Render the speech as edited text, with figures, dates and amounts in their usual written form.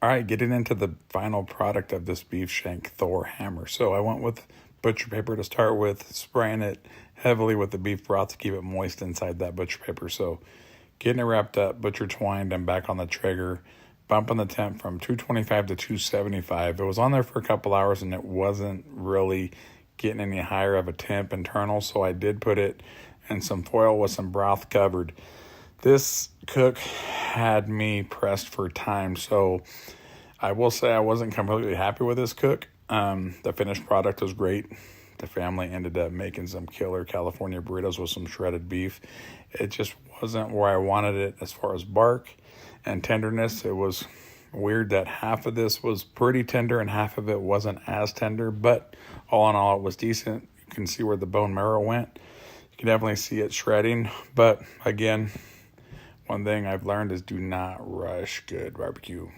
All right, getting into the final product of this beef shank Thor hammer. So I went with butcher paper to start with, spraying it heavily with the beef broth to keep it moist inside that butcher paper. So getting it wrapped up, butcher twined, and back on the trigger, bumping the temp from 225 to 275. It was on there for a couple hours and it wasn't really getting any higher of a temp internal, so I did put it in some foil with some broth covered. This cook had me pressed for time, so I will say I wasn't completely happy with this cook. The finished product was great. The family ended up making some killer California burritos with some shredded beef. It just wasn't where I wanted it as far as bark and tenderness. It was weird that half of this was pretty tender and half of it wasn't as tender, but all in all, it was decent. You can see where the bone marrow went. You can definitely see it shredding, but again, one thing I've learned is do not rush good barbecue.